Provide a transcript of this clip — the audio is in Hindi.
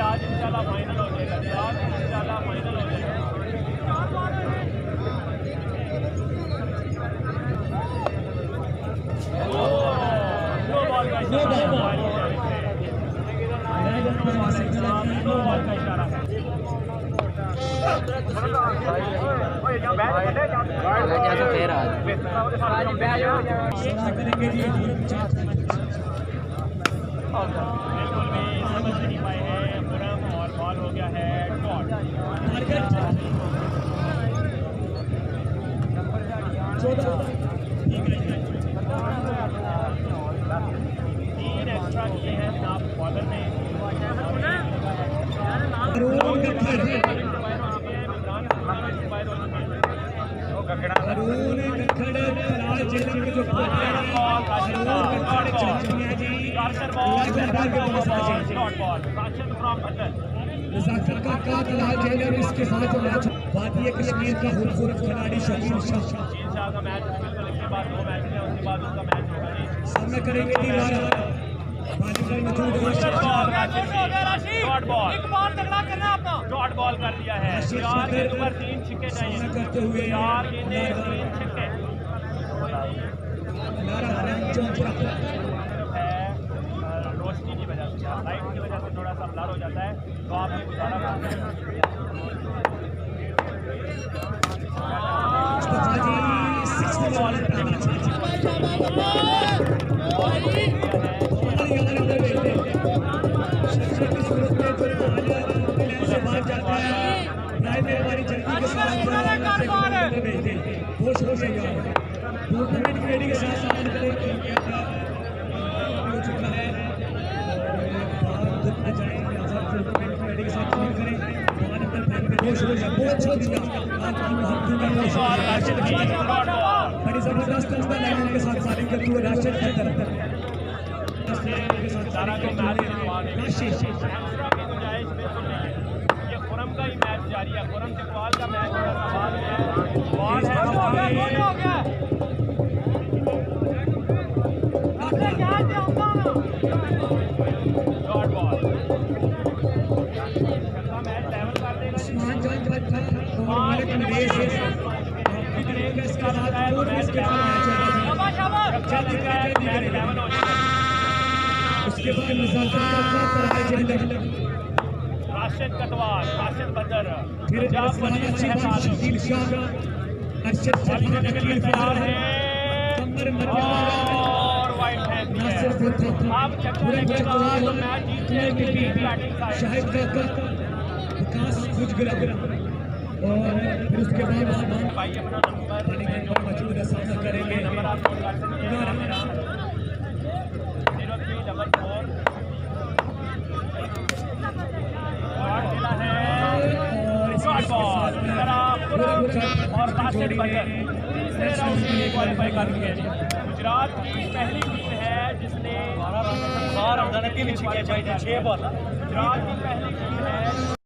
आज इंशाल्लाह फाइनल हो जाएगा, आज इंशाल्लाह फाइनल हो जाएगा। और बॉल हो गया है डॉट। 3 एक्स्ट्रा किए हैं जनाब बॉलर ने। इसके साथ जो मैच वादिये कश्मीर का खूबसूरत खिलाड़ी शकील शाह का मैच इसके बाद 2 मैच है, उसके बाद उसका मैच होगा जी। सामना करेंगे डॉट बॉल कर दिया है। 4 गेंद पर 3 छक्के चाहिए करते हुए 4 गेंदें 3 छक्के रोशनी की वजह से, लाइट की वजह से थोड़ा सा ब्लर हो जाता है, तो आप ये गुजारा करते हैं। बड़ी जबरदस्त लाइन के साथ फायरिंग करते हुए राशिद की तरफ ये खुरम का ही मैच जारी है। खुरम इकबाल का मैच है। उसके बाद राशिद कटवाल, राशिद बदर, फिर शकील शाह, अरशद और वाइट है। आप चक्कर लगेगा तो मैच जीतने के लिए बैटिंग शाहिद विकास गुजगरा और फिर उसके बाद भाई अपना नंबर मौजूद है, सामना करेंगे नंबर आप नोट कर सकते हैं। 0344 और राशिद बदर तीसरे राउंड के लिए क्वालिफाई कर चुके हैं। गुजरात की पहली टीम है जिसने गुजरात की पहली टीम है